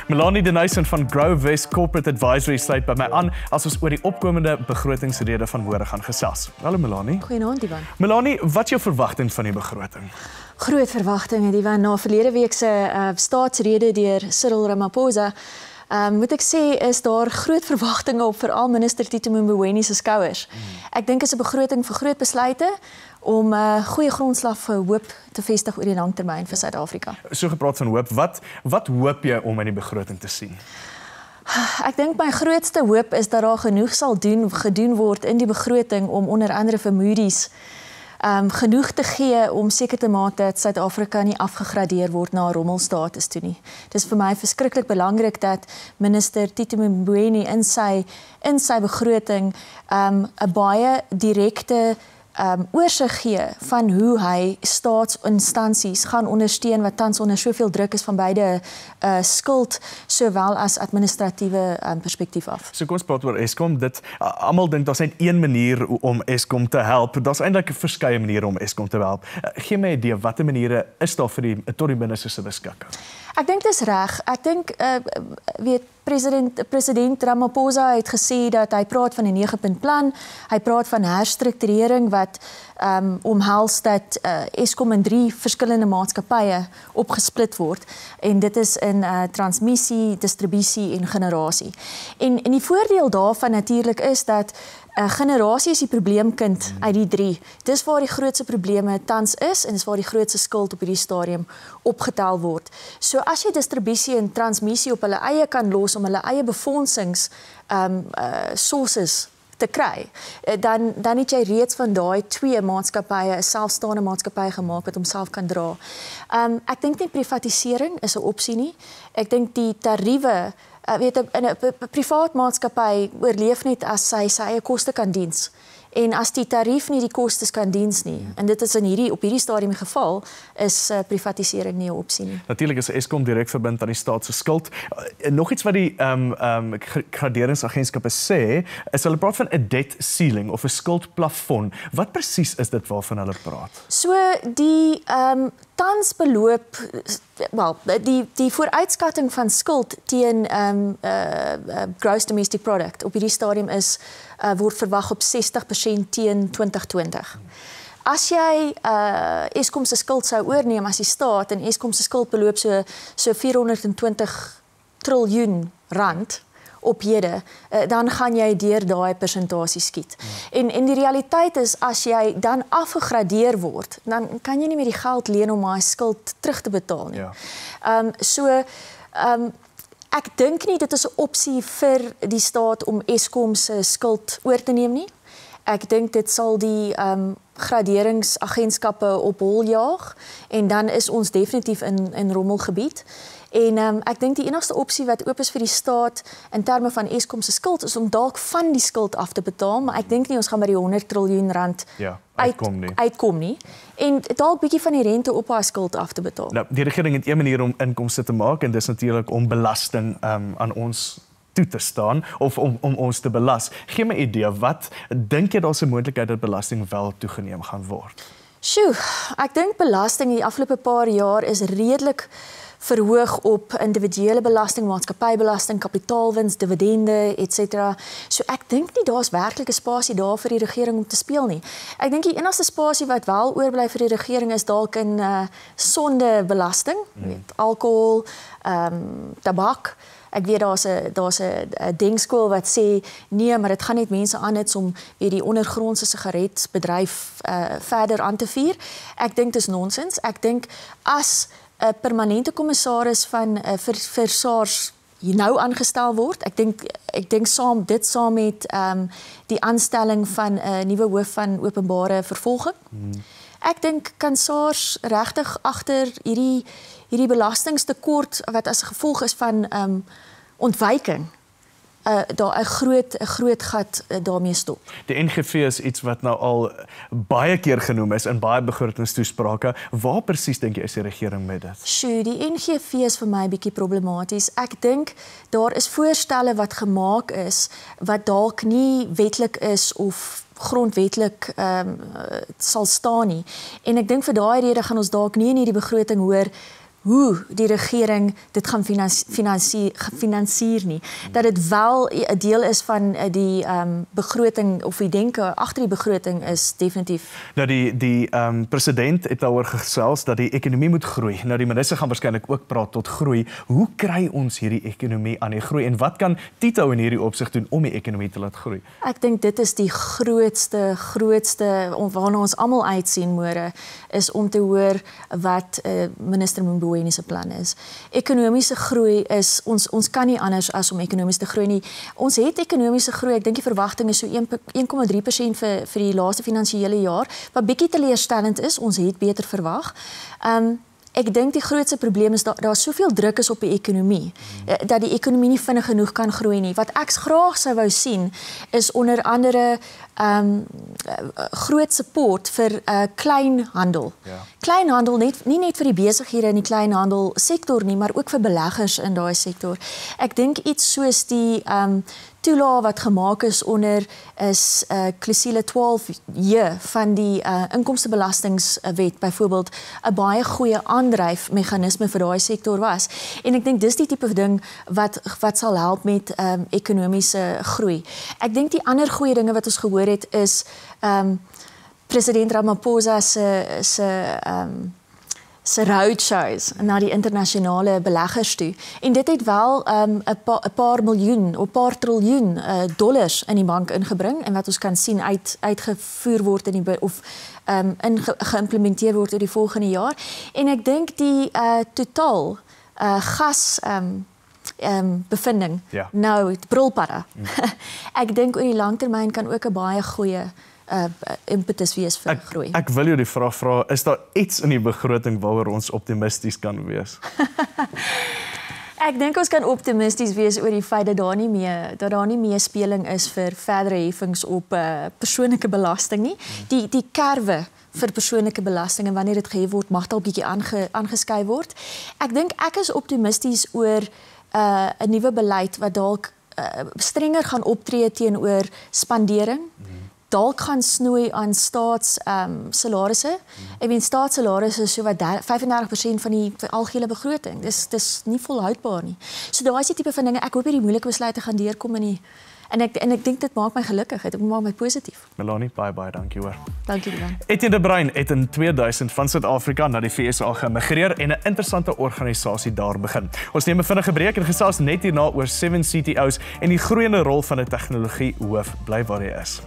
Melanie de Nysschen van Grow West Corporate Advisory sluit by my aan as ons oor die opkomende begrotingsrede van môre gaan gesels. Hallo Melanie. Goeienaand Divan. Melanie, wat is jou verwagting van die begroting? Groot verwagtinge Divan. Na verlede week se staatsrede deur Cyril Ramaphosa moet ek sê is daar groot verwagtinge op veral minister Tito Mboweni se skouers. Ek dink is 'n begroting vir groot besluite om goeie grondslag vir hoop te vestig oor die langtermyn vir Suid-Afrika. So gepraat van hoop, wat hoop jy om in die begroting te sien? Ek dink my grootste hoop is dat daar genoeg sal gedoen word in die begroting om onder andere vir Moody's genoeg te gee om seker te maak dat Suid-Afrika nie afgegradeer word na 'n rommelstatus toe nie. Dit is vir my verskriklik belangrik dat minister Tito Mboweni in sy begroting 'n baie direkte oorsig gee van hoe hy staatsinstansies gaan ondersteun wat tans onder soveel druk is van beide skuld sowel as administratiewe perspektief af. So kom ons praat oor Eskom. Almal dink daar's net een manier om Eskom te help. Daar's eintlik verskeie maniere om Eskom te help. Gee my 'n idee watter maniere is daar vir tot die minister se beskikking? Ek dink dis reg. Ek dink president Ramaphosa het gesê dat hy praat van 'n 9-punt plan. Hy praat van herstrukturering wat omhels dat Eskom in 3 verskillende maatskappye opgesplit word en dit is in transmissie, distribusie en generasie. En die voordeel daarvan natuurlik is dat generasie is die probleemkind uit die 3. Dis waar die grootste probleme tans is en dis waar die grootste skuld op hierdie stadium opgetel word. So as jy distribusie en transmissie op hulle eie kan los om hulle eie befondsings sources te kry, dan het jy reeds van daai 2 maatskappye 'n selfstaande maatskappy gemaak wat homself kan dra. Ek dink nie privatisering is 'n opsie nie. Ek dink die tariewe in 'n privaat maatskappy oorleef net as sy eie koste kan diens. En as die tarief nie die kostes kan diens nie, en dit is op hierdie stadium die geval, is privatisering nie 'n opsie nie. Natuurlik is Eskom direk verbind aan die staat se skuld. Nog iets wat die graderingsagentskappe sê, is hulle praat van 'n debt ceiling of 'n skuldplafon. Wat presies is dit waarvan hulle praat? So die tans beloop, die vooruitskatting van skuld teen gross domestic product op hierdie stadium word verwag op 60% teen 2020. As jy Eskom se skuld sou oorneem as die staat en Eskom se skuld beloop so 420 triljoen rand op hede, dan gaan jy deur daai persentasie skiet. En die realiteit is, as jy dan afgegradeer word, dan kan jy nie meer die geld leen om daai skuld terug te betaal nie. Ek dink nie dit is 'n opsie vir die staat om Eskom se skuld oor te neem nie. Ek dink dit sal die graderingsagentskappe op hol jaag en dan is ons definitief in rommelgebied. En ek dink die enigste opsie wat oop is vir die staat in terme van Eskom se skuld is om dalk van die skuld af te betaal, maar ek dink nie ons gaan by die 100 triljoen rand uitkom nie. En dalk bietjie van die rente op haar skuld af te betaal. Nou, die regering het een manier om inkomste te maak en dis natuurlik om belasting aan ons toe te staan of om ons te belas. Gee my 'n idee, wat dink jy daar's 'n moontlikheid dat belasting wel toegeneem gaan word? Sjoe, ek dink belasting in die afgelope paar jaar is redelik verhoog op individuele belasting, maatskappybelasting, kapitaalwins, dividende, etc. So ek dink nie daar's werklik 'n spasie daar vir die regering om te speel nie. Ek dink die enigste spasie wat wel oorbly vir die regering is dalk in sondebelasting, alkohol, tabak. Ek weet daar's 'n denkskool wat sê nee, maar dit gaan net mense aanhits om weer die ondergrondse sigaretbedryf verder aan te vuur. Ek dink dis nonsens. Ek dink as 'n permanente kommissaris vir SARS nou aangestel word. Ek dink saam met die aanstelling van 'n nuwe hoof van openbare vervolging. Ek dink kan SARS regtig agter hierdie belastingtekort wat as gevolg is van ontwyking daar 'n groot gat daarmee stop. Die NGV is iets wat nou al baie keer genoem is in baie begrotingstoesprake. Waar presies dink jy is die regering met dit? Sjoe, die NGV is vir my bietjie problematies. Ek dink daar is voorstelle wat gemaak is wat dalk nie wetlik is of grondwetlik sal staan nie. En ek dink vir daai rede gaan ons dalk nie in hierdie begroting hoor hoe die regering dit gaan finansier nie. Dat dit wel 'n deel is van die begroting of die denke agter die begroting is definitief. Nou die president het daaroor gesels dat die ekonomie moet groei. Nou die minister gaan waarskynlik ook praat tot groei. Hoe kry ons hierdie ekonomie aan die groei en wat kan Tito in hierdie opsig doen om die ekonomie te laat groei? Ek dink dit is die grootste waarna ons almal uitsien môre is om te hoor wat minister Mboweni se plan is. Ekonomiese groei is ons kan nie anders as om ekonomies te groei nie. Ons het ekonomiese groei, ek dink die verwagting is so 1,3% vir die laaste finansiële jaar, wat bietjie teleurstellend is, ons het beter verwag. Ek dink die grootste probleem is dat daar soveel druk is op die ekonomie, dat die ekonomie nie vinnig genoeg kan groei nie. Wat ek graag sou wou sien, is onder andere groot support vir kleinhandel. Ja. Kleinhandel, nie net vir die besighede in die kleinhandel sektor nie, maar ook vir beleggers in daai sektor. Ek dink iets soos die toelaag wat gemaak is onder is klousule 12J van die inkomstebelastingwet byvoorbeeld 'n baie goeie aandryfmeganisme vir daai sektor was. En ek dink dis die tipe ding wat sal help met ekonomiese groei. Ek dink die ander goeie dinge wat ons gehoor het is president Ramaphosa se roadshows na die internasionale beleggers toe. En dit het wel 'n paar miljoen of paar triljoen dollars in die bank ingebring en wat ons kan sien uitgevoer word in die of geïmplementeer word oor die volgende jaar. En ek dink die totaal gas bevinding, nou brulpadda. Ek dink oor die langtermyn kan ook 'n baie goeie impetus wees vir groei. Ek wil jou die vraag vra, is daar iets in die begroting waaroor ons optimisties kan wees? Ek dink ons kan optimisties wees oor die feit dat daar nie meer speling is vir verdere heffings op persoonlike belasting nie. Die kerwe vir persoonlike belasting en wanneer dit gehef word, mag dalk bietjie aangeskuif word. Ek dink ek is optimisties oor 'n nuwe beleid wat dalk strenger gaan optree teenoor spandering. Dalk gaan snoei aan staatssalarisse. Ek meen staatssalarisse is so wat 35% van die algehele begroting. Dis nie volhoudbaar nie. So daai is die tipe van dinge. Ek hoop hierdie moeilike besluite gaan deurkom en ek dink dit maak my gelukkig. Dit maak my positief. Melanie, baie dankie hoor. Dankie Divan. Etienne de Bruin het in 2000 van Suid-Afrika na die VSA geëmigreer en 'n interessante organisasie daar begin. Ons neem 'n vinnige breek en gesels net hierna oor 7 CTO's en die groeiende rol van 'n tegnologie hoof. Bly waar jy is.